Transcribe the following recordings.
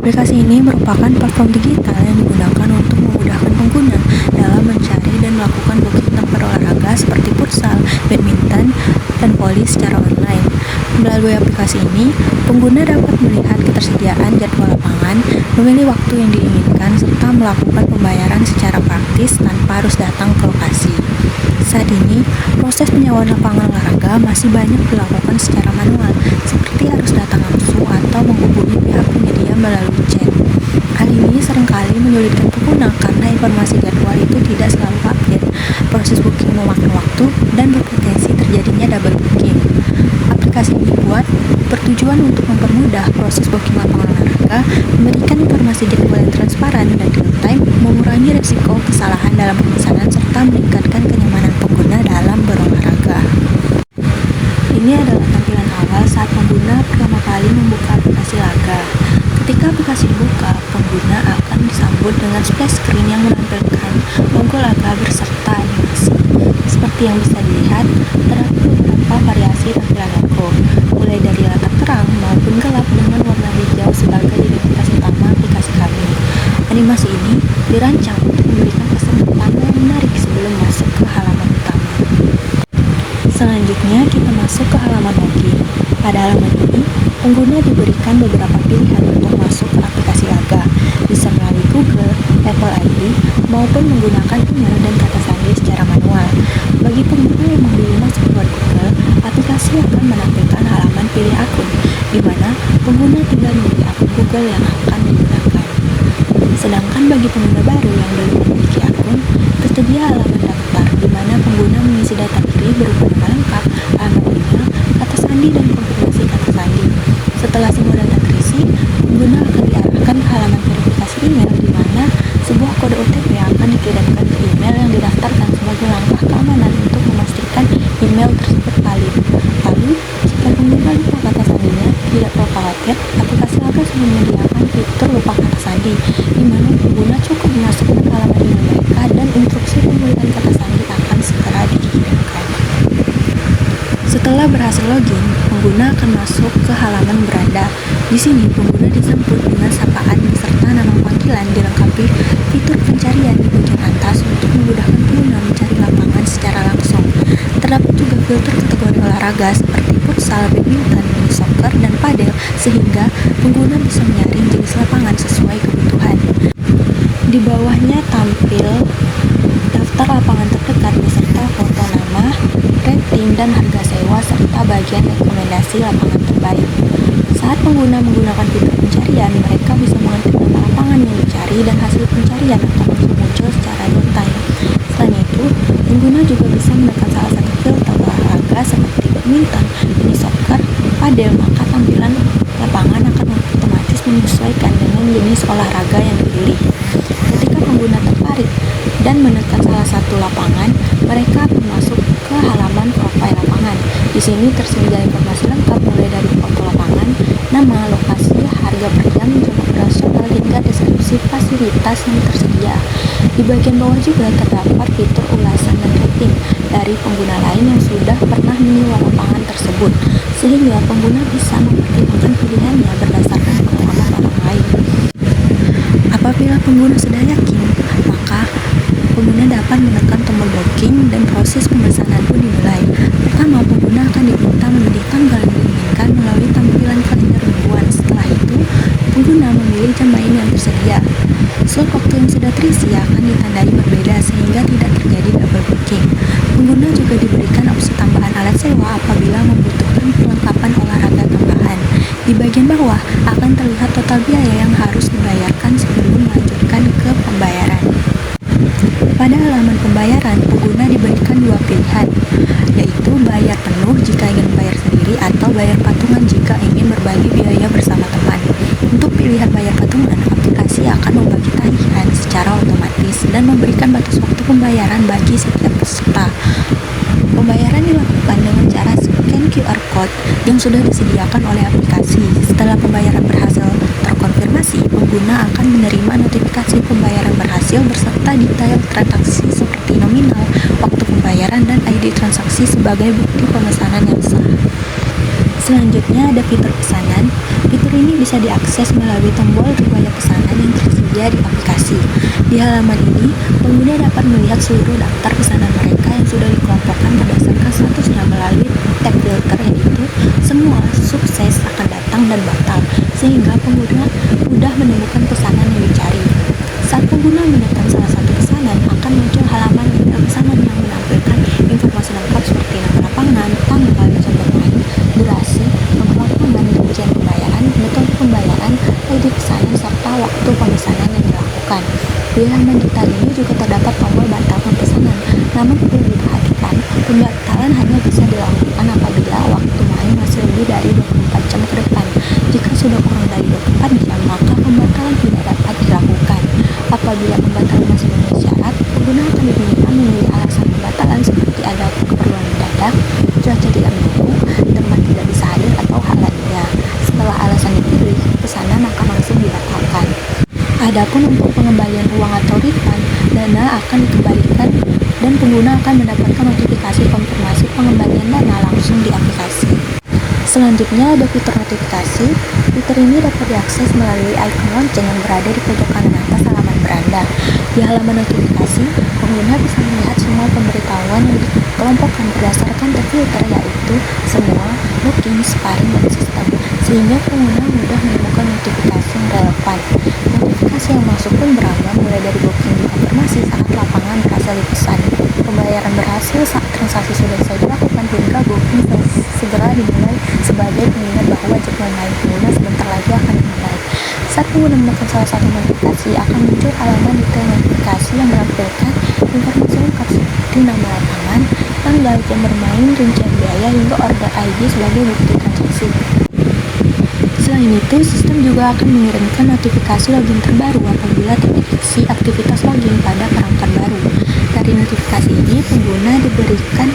Aplikasi ini merupakan platform digital yang digunakan untuk memudahkan pengguna dalam mencari dan melakukan booking tempat olahraga seperti futsal, badminton, dan voli secara online. Melalui aplikasi ini, pengguna dapat melihat ketersediaan jadwal lapangan, memilih waktu yang diinginkan, serta melakukan pembayaran secara praktis tanpa harus datang ke lokasi. Saat ini, proses penyewaan lapangan olahraga masih banyak dilakukan secara manual, seperti harus datang langsung atau menghubungi pihak penyedia melalui chat. Hal ini seringkali menyulitkan pengguna karena informasi jadwal itu tidak selalu update. Proses booking memakan waktu dan berpotensi terjadinya double booking. Aplikasi ini bertujuan untuk mempermudah proses booking lapangan olahraga, memberikan informasi jadwal yang transparan dan real time, mengurangi risiko kesalahan dalam pemesanan, serta meningkatkan kenyamanan pengguna dalam berolahraga. Ini adalah tampilan awal saat pengguna pertama kali membuka aplikasi Laga. Ketika aplikasi dibuka, pengguna akan disambut dengan splash screen yang menampilkan logo Laga beserta animasi. Seperti yang bisa dilihat, terdapat beberapa variasi tampilan logo, mulai dari latar terang maupun gelap dengan warna hijau sebagai identitas utama aplikasi kami. Animasi ini dirancang untuk memberikan kesan pertama yang menarik sebelum masuk ke halaman utama. Selanjutnya, kita masuk ke halaman login. Pada halaman ini, pengguna diberikan beberapa pilihan untuk masuk ke aplikasi Laga, bisa melalui Google, Apple ID, maupun menggunakan email dan kata sandi secara manual. Bagi pengguna yang memilih masuk lewat Google, aplikasi akan menampilkan halaman pilih akun, di mana pengguna tinggal memilih akun Google yang akan digunakan. Sedangkan bagi pengguna baru yang belum memiliki akun, tersedia halaman daftar, di mana pengguna mengisi data diri berupa nama lengkap, alamat email, kata sandi, dan konfirmasi kata sandi. Setelah semua data terisi, pengguna akan diarahkan ke halaman verifikasi email, di mana sebuah kode OTP akan dikirimkan ke email yang didaftarkan sebagai langkah keamanan untuk memastikan email tersebut valid. Lalu, jika pengguna lupa kata sandinya, tidak perlu khawatir, aplikasi Laga sudah menyediakan fitur lupa kata sandi, di mana pengguna cukup memasukkan halaman email mereka dan instruksi pemilihan kata sandi akan segera dikirimkan. Setelah berhasil login, pengguna akan masuk ke halaman beranda. Di sini, pengguna disebut dengan sapaan beserta nama panggilan, dilengkapi fitur pencarian di bagian atas untuk memudahkan pengguna mencari lapangan secara langsung. Terdapat juga filter kategori olahraga seperti futsal, badminton, mini soccer, dan padel, sehingga pengguna bisa menyaring jenis lapangan sesuai kebutuhan. Di bawahnya tampil daftar lapangan terdekat beserta foto nama, rating, dan harga sewa, serta bagian rekomendasi lapangan terbaik. Saat pengguna menggunakan fitur pencarian, mereka bisa mengetik nama lapangan yang dicari dan hasil pencarian akan langsung muncul secara real time. Selain itu, pengguna juga bisa menekan salah satu filter olahraga seperti badminton, mini soccer, padel, maka tampilan lapangan akan otomatis menyesuaikan dengan jenis olahraga yang dipilih. Ketika pengguna tertarik dan menekan salah satu lapangan, mereka akan masuk ke halaman profil lapangan. Di sini tersedia informasi lengkap mulai dari foto lapangan, nama, lokasi, harga per jam, jam operasional, hingga deskripsi fasilitas yang tersedia. Di bagian bawah juga terdapat fitur ulasan dan rating dari pengguna lain yang sudah pernah menyewa lapangan tersebut, sehingga pengguna bisa mempertimbangkan pilihannya berdasarkan pengalaman orang lain. Apabila pengguna sudah yakin, maka pengguna dapat menekan tombol booking dan proses pemesanan pun dimulai. Pertama, pengguna akan diminta memilih tanggal yang diinginkan melalui tampilan kalender mingguan. Setelah itu, pengguna memilih jam main yang tersedia. Slot waktu yang sudah terisi akan ditandai berbeda sehingga tidak terjadi double booking. Pengguna juga diberikan opsi tambahan alat sewa apabila membutuhkan perlengkapan olahraga tambahan. Di bagian bawah akan terlihat total biaya yang harus dibayarkan sebelum melanjutkan ke pembayaran. Pada halaman pembayaran, pengguna diberikan dua pilihan, yaitu bayar penuh jika ingin bayar sendiri atau bayar patungan jika ingin berbagi biaya bersama teman. Untuk pilihan bayar patungan, aplikasi akan membagi tagihan secara otomatis dan memberikan batas waktu pembayaran bagi setiap peserta. Pembayaran dilakukan dengan cara scan QR Code yang sudah disediakan oleh aplikasi. Setelah pembayaran berhasil terkonfirmasi, pengguna akan menerima notifikasi pembayaran berhasil beserta detail transaksi seperti nominal, waktu pembayaran, dan ID transaksi sebagai bukti pemesanan yang sah. Selanjutnya ada fitur pesanan. Fitur ini bisa diakses melalui tombol riwayat pesanan yang tersedia di aplikasi. Di halaman ini, pengguna dapat melihat seluruh daftar pesanan mereka yang sudah dikelompokkan berdasarkan statusnya melalui tab filter, yaitu semua, sukses, akan datang, dan batal, sehingga pengguna mudah menemukan pesanan yang dicari. Saat pengguna menekan salah satu pesanan, akan muncul halaman detail pesanan yang menampilkan informasi lengkap seperti nama lapangan, tanggal, jam bermain, durasi, nomor lapangan, rincian pembayaran, metode pembayaran, ID pesanan, serta waktu pemesanan yang dilakukan. Di halaman detail ini juga terdapat tombol batalkan pesanan, namun perlu diperhatikan, pembatalan hanya bisa dilakukan apabila waktu main masih lebih dari 24 jam ke depan. Jika sudah kurang dari 24 jam, maka pembatalan tidak dapat dilakukan. Apabila pembatalan masih memenuhi syarat, pengguna akan diminta memilih alasan pembatalan seperti ada keperluan mendadak, cuaca tidak mendukung, teman tidak bisa hadir, atau hal lainnya. Setelah alasan dipilih, pesanan akan langsung dibatalkan. Adapun untuk pengembalian uang atau refund, dana akan dikembalikan dan pengguna akan mendapatkan notifikasi konfirmasi pengembalian dana langsung di aplikasi. Selanjutnya ada fitur notifikasi. Fitur ini dapat diakses melalui icon lonceng yang berada di pojok kanan atas halaman beranda. Di halaman notifikasi, pengguna bisa melihat semua pemberitahuan yang dikelompokkan berdasarkan filter, yaitu semua, booking, sparring, dan sistem, sehingga pengguna mudah menemukan notifikasi yang relevan. Notifikasi yang masuk pun beragam, mulai dari booking dikonfirmasi saat lapangan berhasil dipesan, pembayaran berhasil saat transaksi sudah bisa dilakukan, hingga booking segera dimulai sebagai pengingat bahwa jadwal main pengguna sebentar lagi akan dimulai. Saat pengguna menekan salah satu notifikasi, akan muncul halaman detail notifikasi yang menampilkan informasi lengkap seperti nama lapangan, tanggal, jam bermain, rincian biaya, hingga order ID sebagai bukti transaksi. Selain itu, sistem juga akan mengirimkan notifikasi login terbaru apabila terdeteksi aktivitas login pada perangkat baru. Dari notifikasi ini, pengguna diberikan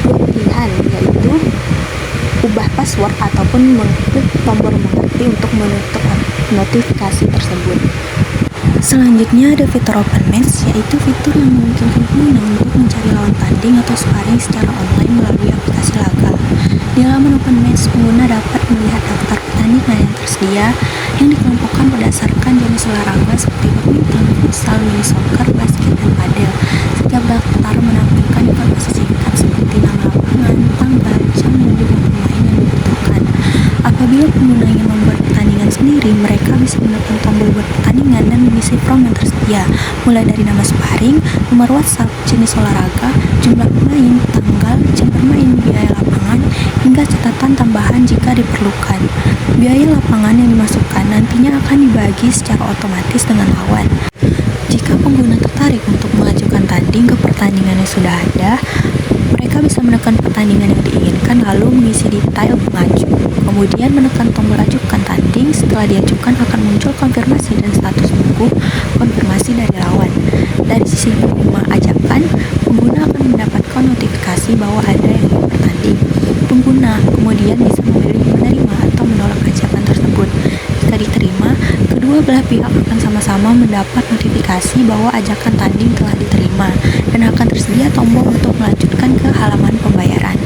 dua pilihan, yaitu ubah password ataupun mengklik tombol mengerti untuk menutup notifikasi tersebut. Selanjutnya ada fitur open match, yaitu fitur yang memungkinkan pengguna untuk mencari lawan tanding atau sparring secara online melalui aplikasi Laga. Di halaman open match, pengguna dapat melihat daftar pertandingan yang tersedia yang dikelompokkan berdasarkan jenis olahraga seperti badminton, futsal, mini soccer, basket, dan padel. Setiap daftar menampilkan informasi singkat seperti nama lapangan, tanggal, jam, dan juga pemain yang dibutuhkan. Apabila pengguna ingin membuat pertandingan sendiri, mereka bisa menekan tombol buat pertandingan dan mengisi form yang tersedia, mulai dari nama sparring, nomor WhatsApp, jenis olahraga, jumlah pemain, tanggal, jam bermain, biaya lapangan, hingga catatan tambahan jika diperlukan. Biaya lapangan yang dimasukkan nantinya akan dibagi secara otomatis dengan lawan. Jika pengguna tertarik untuk mengajukan tanding ke pertandingan yang sudah ada, mereka bisa menekan pertandingan yang diinginkan lalu mengisi detail pengaju. Kemudian menekan tombol ajukan tanding. Setelah diajukan akan muncul konfirmasi dan status tunggu konfirmasi dari lawan. Dari sisi penerima ajakan, pengguna akan mendapatkan notifikasi bahwa ada yang ingin bertanding. Pengguna kemudian bisa memilih menerima atau menolak ajakan tersebut. Jika diterima, kedua belah pihak akan sama-sama mendapat notifikasi bahwa ajakan tanding telah diterima dan akan tersedia tombol untuk melanjutkan ke halaman pembayaran.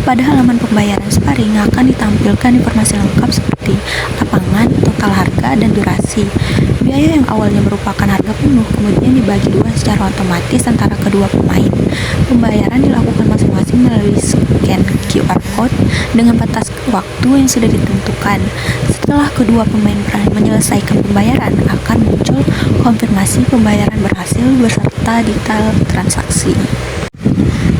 Pada halaman pembayaran sparring akan ditampilkan informasi lengkap seperti lapangan, total harga, dan durasi. Biaya yang awalnya merupakan harga penuh kemudian dibagi dua secara otomatis antara kedua pemain. Pembayaran dilakukan masing-masing melalui scan QR code dengan batas waktu yang sudah ditentukan. Setelah kedua pemain menyelesaikan pembayaran, akan muncul konfirmasi pembayaran berhasil beserta detail transaksi.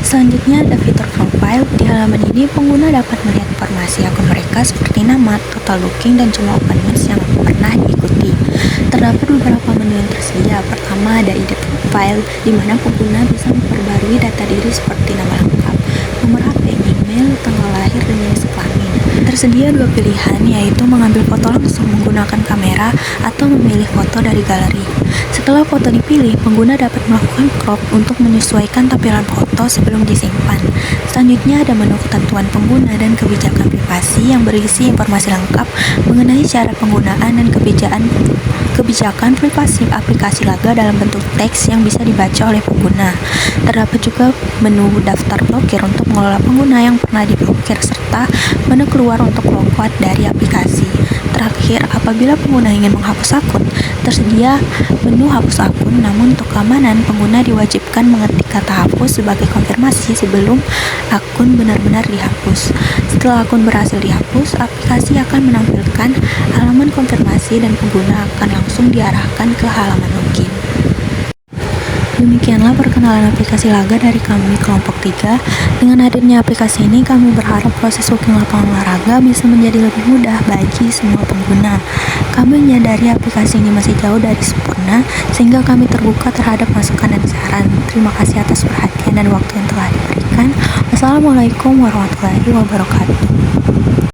Selanjutnya ada fitur profile. Di halaman ini pengguna dapat melihat informasi akun mereka seperti nama, total booking, dan jumlah open match yang pernah diikuti. Terdapat beberapa menu yang tersedia. Pertama ada edit profile, di mana pengguna bisa memperbarui data diri seperti nama lengkap, nomor HP, email, tanggal lahir, dan jenis kelamin. Tersedia dua pilihan, yaitu mengambil foto langsung menggunakan kamera atau memilih foto dari galeri. Setelah foto dipilih, pengguna dapat melakukan crop untuk menyesuaikan tampilan foto sebelum disimpan. Selanjutnya ada menu ketentuan pengguna dan kebijakan privasi yang berisi informasi lengkap mengenai syarat penggunaan dan kebijakan kebijakan privasi aplikasi Laga dalam bentuk teks yang bisa dibaca oleh pengguna. Terdapat juga menu daftar blokir untuk mengelola pengguna yang pernah diblokir serta menu keluar untuk logout dari aplikasi. Terakhir, apabila pengguna ingin menghapus akun, tersedia menu hapus akun, namun untuk keamanan, pengguna diwajibkan mengetik kata hapus sebagai konfirmasi sebelum akun benar-benar dihapus. Setelah akun berhasil dihapus, aplikasi akan menampilkan halaman konfirmasi dan pengguna akan langsung diarahkan ke halaman login. Demikianlah perkenalan aplikasi Laga dari kami kelompok 3. Dengan hadirnya aplikasi ini, kami berharap proses booking lapangan olahraga bisa menjadi lebih mudah bagi semua pengguna. Kami menyadari aplikasi ini masih jauh dari sempurna, sehingga kami terbuka terhadap masukan dan saran. Terima kasih atas perhatian dan waktu yang telah diberikan. Wassalamualaikum warahmatullahi wabarakatuh.